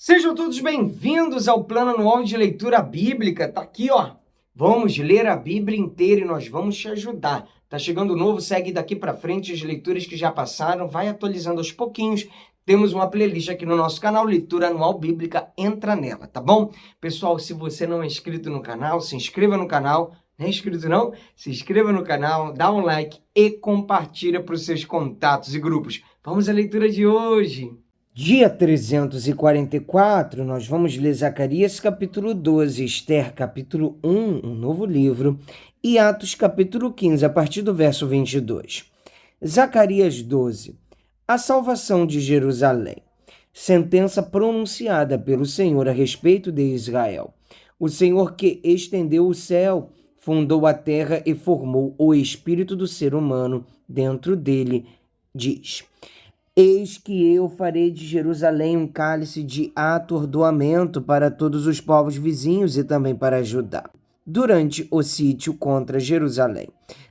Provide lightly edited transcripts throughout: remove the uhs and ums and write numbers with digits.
Sejam todos bem-vindos ao Plano Anual de Leitura Bíblica. Tá aqui, ó. Vamos ler a Bíblia inteira e nós vamos te ajudar. Tá chegando novo, segue daqui para frente as leituras que já passaram, vai atualizando aos pouquinhos. Temos uma playlist aqui no nosso canal, Leitura Anual Bíblica, entra nela, tá bom? Pessoal, se você não é inscrito no canal, se inscreva no canal. Não é inscrito não? Se inscreva no canal, dá um like e compartilha para os seus contatos e grupos. Vamos à leitura de hoje. Dia 344, nós vamos ler Zacarias capítulo 12, Esther capítulo 1, um novo livro, e Atos capítulo 15, a partir do verso 22. Zacarias 12, a salvação de Jerusalém. Sentença pronunciada pelo Senhor a respeito de Israel. O Senhor que estendeu o céu, fundou a terra e formou o espírito do ser humano dentro dele, diz: Eis que eu farei de Jerusalém um cálice de atordoamento para todos os povos vizinhos e também para Judá, durante o sítio contra Jerusalém.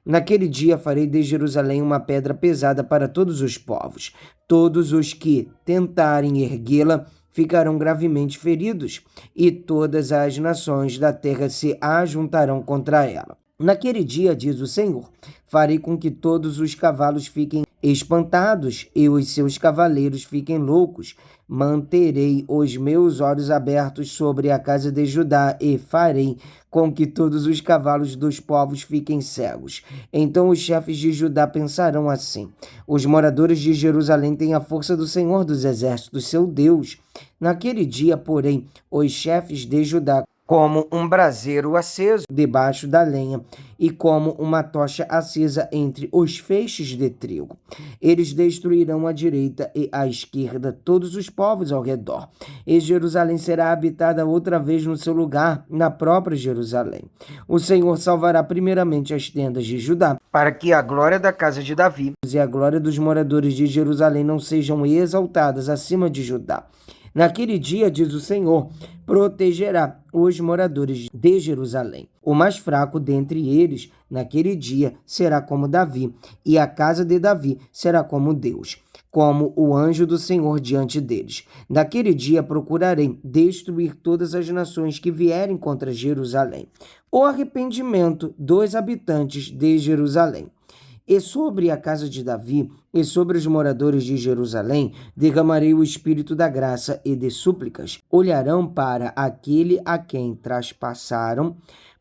Naquele dia farei de Jerusalém uma pedra pesada para todos os povos. Todos os que tentarem erguê-la ficarão gravemente feridos, e todas as nações da terra se ajuntarão contra ela. Naquele dia, diz o Senhor, farei com que todos os cavalos fiquem espantados e os seus cavaleiros fiquem loucos. Manterei os meus olhos abertos sobre a casa de Judá e farei com que todos os cavalos dos povos fiquem cegos. Então os chefes de Judá pensarão assim: os moradores de Jerusalém têm a força do Senhor dos exércitos, seu Deus. Naquele dia, porém, os chefes de Judá, como um braseiro aceso debaixo da lenha e como uma tocha acesa entre os feixes de trigo. Eles destruirão à direita e à esquerda todos os povos ao redor, e Jerusalém será habitada outra vez no seu lugar, na própria Jerusalém. O Senhor salvará primeiramente as tendas de Judá, para que a glória da casa de Davi e a glória dos moradores de Jerusalém não sejam exaltadas acima de Judá. Naquele dia, diz o Senhor, protegerá os moradores de Jerusalém. O mais fraco dentre eles, naquele dia, será como Davi, e a casa de Davi será como Deus, como o anjo do Senhor diante deles. Naquele dia procurarei destruir todas as nações que vierem contra Jerusalém. O arrependimento dos habitantes de Jerusalém. E sobre a casa de Davi e sobre os moradores de Jerusalém derramarei o espírito da graça e de súplicas. Olharão para aquele a quem traspassaram,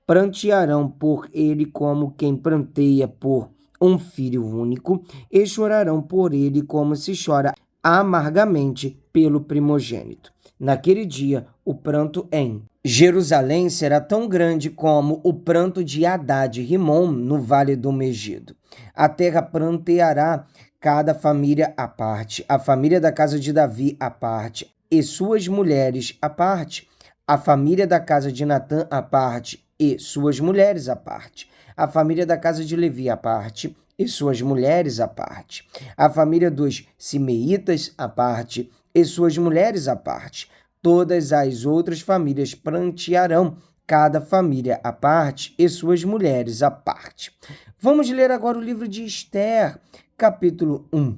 prantearão por ele como quem pranteia por um filho único, e chorarão por ele como se chora amargamente pelo primogênito. Naquele dia, o pranto em Jerusalém será tão grande como o pranto de Hadad e Rimom no vale do Megido. A terra pranteará cada família à parte, a família da casa de Davi à parte, e suas mulheres à parte, a família da casa de Natã à parte, e suas mulheres à parte, a família da casa de Levi à parte, e suas mulheres à parte, a família dos Simeitas à parte, e suas mulheres à parte. Todas as outras famílias prantearão, cada família à parte, e suas mulheres à parte. Vamos ler agora o livro de Esther, capítulo 1.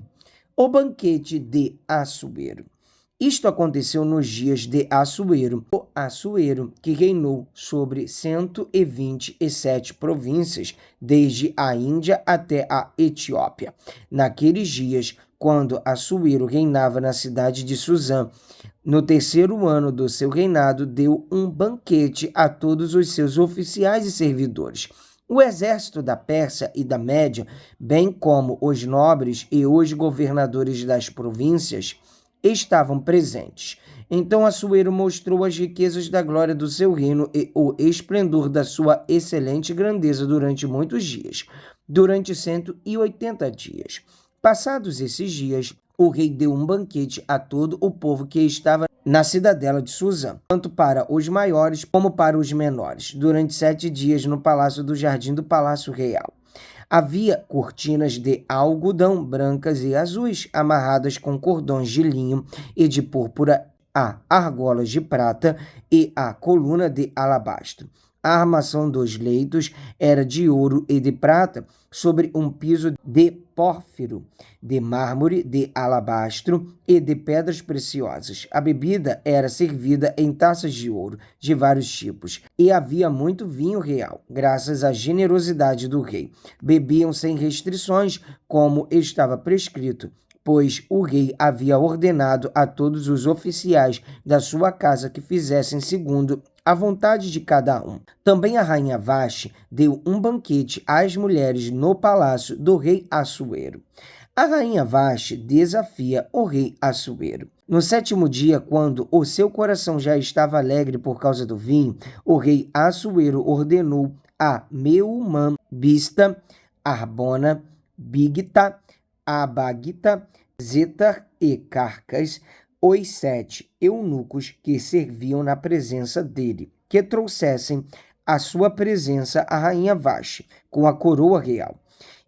O banquete de Assuero. Isto aconteceu nos dias de Assuero, o Assuero que reinou sobre 127 províncias, desde a Índia até a Etiópia. Naqueles dias, quando Assuero reinava na cidade de Suzã, no terceiro ano do seu reinado, deu um banquete a todos os seus oficiais e servidores. O exército da Pérsia e da Média, bem como os nobres e os governadores das províncias, estavam presentes. Então Assuero mostrou as riquezas da glória do seu reino e o esplendor da sua excelente grandeza durante muitos dias, durante 180 dias. Passados esses dias, o rei deu um banquete a todo o povo que estava na cidadela de Suzã, tanto para os maiores como para os menores, durante 7 dias no palácio do jardim do Palácio Real. Havia cortinas de algodão brancas e azuis, amarradas com cordões de linho e de púrpura, a argolas de prata e a coluna de alabastro. A armação dos leitos era de ouro e de prata, sobre um piso de pórfiro, de mármore, de alabastro e de pedras preciosas. A bebida era servida em taças de ouro de vários tipos, e havia muito vinho real, graças à generosidade do rei. Bebiam sem restrições, como estava prescrito, pois o rei havia ordenado a todos os oficiais da sua casa que fizessem segundo a vontade de cada um. Também a rainha Vaste deu um banquete às mulheres no palácio do rei Assuero. A rainha Vaste desafia o rei Assuero. No 7º dia, quando o seu coração já estava alegre por causa do vinho, o rei Assuero ordenou a Meumã, Bista, Arbona, Bigta, Abagita, Zetar e Carcas, os 7 eunucos que serviam na presença dele, que trouxessem à sua presença a rainha Vaste, com a coroa real.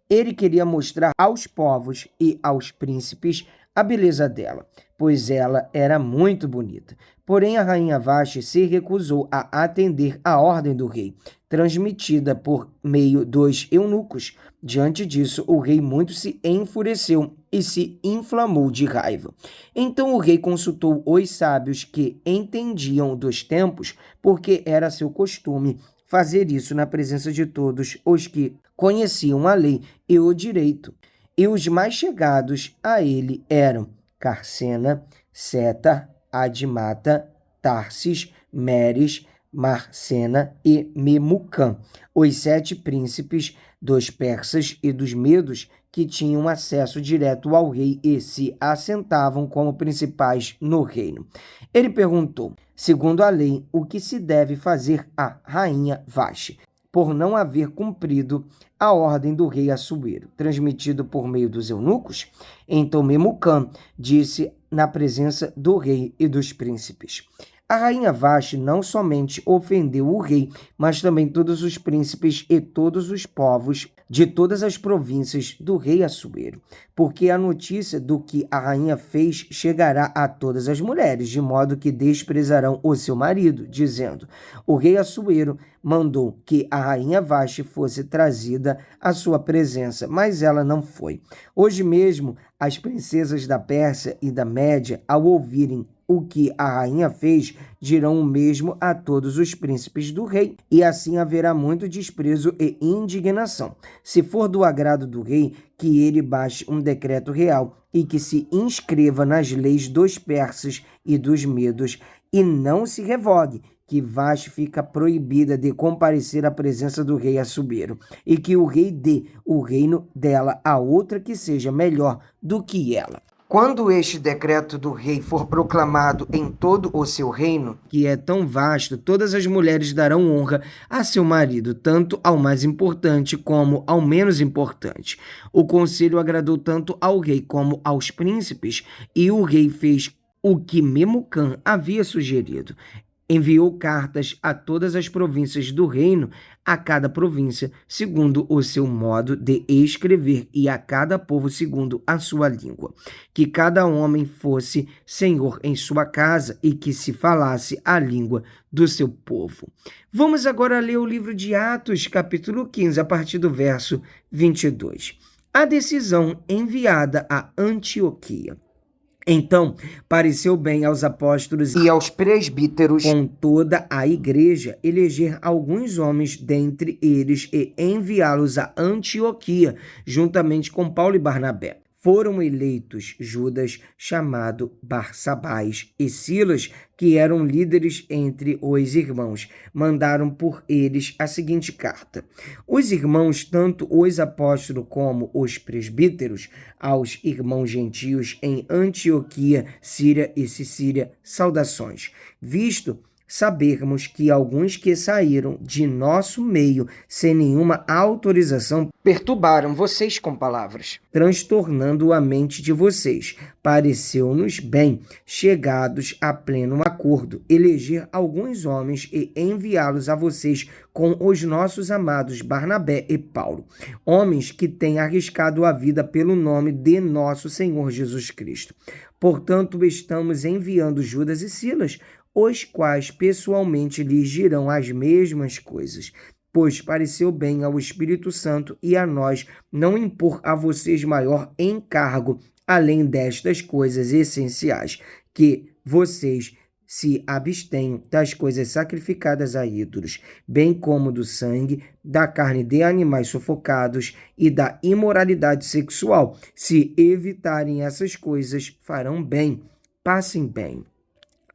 Ele queria mostrar aos povos e aos príncipes a beleza dela, pois ela era muito bonita. Porém, a rainha Vaste se recusou a atender à ordem do rei, transmitida por meio dos eunucos. Diante disso, o rei muito se enfureceu e se inflamou de raiva. Então o rei consultou os sábios que entendiam dos tempos, porque era seu costume fazer isso na presença de todos os que conheciam a lei e o direito. E os mais chegados a ele eram Carcena, Setar, Admata, Tarsis, Meres, Marcena e Memucã, os 7 príncipes dos persas e dos medos que tinham acesso direto ao rei e se assentavam como principais no reino. Ele perguntou, segundo a lei, o que se deve fazer à rainha Vaste, por não haver cumprido a ordem do rei Assuero, transmitido por meio dos eunucos? Então Memucã disse na presença do rei e dos príncipes: a rainha Vaste não somente ofendeu o rei, mas também todos os príncipes e todos os povos de todas as províncias do rei Assuero, porque a notícia do que a rainha fez chegará a todas as mulheres, de modo que desprezarão o seu marido, dizendo: o rei Assuero mandou que a rainha Vaste fosse trazida à sua presença, mas ela não foi. Hoje mesmo, as princesas da Pérsia e da Média, ao ouvirem o que a rainha fez, dirão o mesmo a todos os príncipes do rei, e assim haverá muito desprezo e indignação. Se for do agrado do rei, que ele baixe um decreto real e que se inscreva nas leis dos persas e dos medos, e não se revogue, que Vaste fica proibida de comparecer à presença do rei Assuero, e que o rei dê o reino dela a outra que seja melhor do que ela. Quando este decreto do rei for proclamado em todo o seu reino, que é tão vasto, todas as mulheres darão honra a seu marido, tanto ao mais importante como ao menos importante. O conselho agradou tanto ao rei como aos príncipes, e o rei fez o que Memucã havia sugerido. Enviou cartas a todas as províncias do reino, a cada província segundo o seu modo de escrever e a cada povo segundo a sua língua. Que cada homem fosse senhor em sua casa e que se falasse a língua do seu povo. Vamos agora ler o livro de Atos, capítulo 15, a partir do verso 22. A decisão enviada a Antioquia. Então, pareceu bem aos apóstolos e aos presbíteros, com toda a igreja, eleger alguns homens dentre eles e enviá-los a Antioquia, juntamente com Paulo e Barnabé. Foram eleitos Judas, chamado Barsabás, e Silas, que eram líderes entre os irmãos. Mandaram por eles a seguinte carta: os irmãos, tanto os apóstolos como os presbíteros, aos irmãos gentios em Antioquia, Síria e Sicília, saudações. Visto sabermos que alguns que saíram de nosso meio sem nenhuma autorização perturbaram vocês com palavras, transtornando a mente de vocês. Pareceu-nos bem, chegados a pleno acordo, eleger alguns homens e enviá-los a vocês com os nossos amados Barnabé e Paulo, homens que têm arriscado a vida pelo nome de nosso Senhor Jesus Cristo. Portanto, estamos enviando Judas e Silas, os quais pessoalmente lhes dirão as mesmas coisas. pois pareceu bem ao Espírito Santo e a nós não impor a vocês maior encargo, além destas coisas essenciais, que vocês se abstenham das coisas sacrificadas a ídolos, bem como do sangue, da carne de animais sufocados e da imoralidade sexual. Se evitarem essas coisas, farão bem. Passem bem.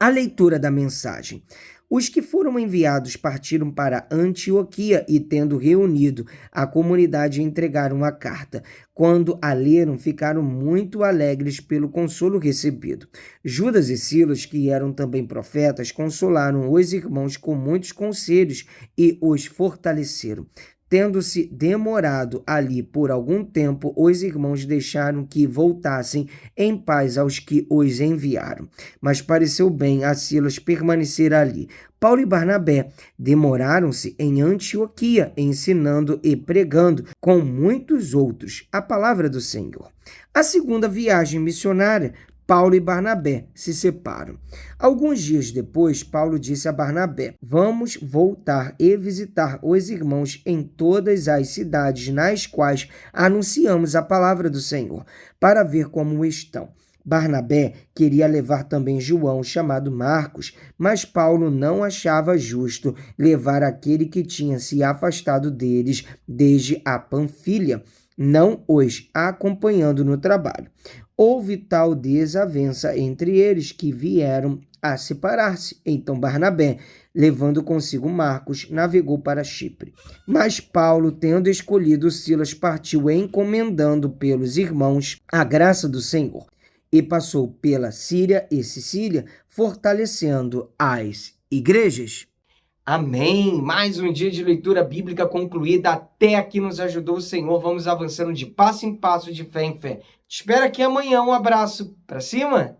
A leitura da mensagem. Os que foram enviados partiram para Antioquia e, tendo reunido a comunidade, entregaram a carta. Quando a leram, ficaram muito alegres pelo consolo recebido. Judas e Silas, que eram também profetas, consolaram os irmãos com muitos conselhos e os fortaleceram. Tendo-se demorado ali por algum tempo, os irmãos deixaram que voltassem em paz aos que os enviaram. Mas pareceu bem a Silas permanecer ali. Paulo e Barnabé demoraram-se em Antioquia, ensinando e pregando com muitos outros a palavra do Senhor. A segunda viagem missionária, Paulo e Barnabé se separam. Alguns dias depois, Paulo disse a Barnabé: vamos voltar e visitar os irmãos em todas as cidades nas quais anunciamos a palavra do Senhor, para ver como estão. Barnabé queria levar também João, chamado Marcos, mas Paulo não achava justo levar aquele que tinha se afastado deles desde a Panfilha, não os acompanhando no trabalho. Houve tal desavença entre eles que vieram a separar-se. Então Barnabé, levando consigo Marcos, navegou para Chipre. Mas Paulo, tendo escolhido Silas, partiu encomendando pelos irmãos a graça do Senhor, e passou pela Síria e Sicília, fortalecendo as igrejas. Amém! Mais um dia de leitura bíblica concluída. Até aqui nos ajudou o Senhor. Vamos avançando de passo em passo, de fé em fé. Te espero aqui amanhã. Um abraço. Pra cima!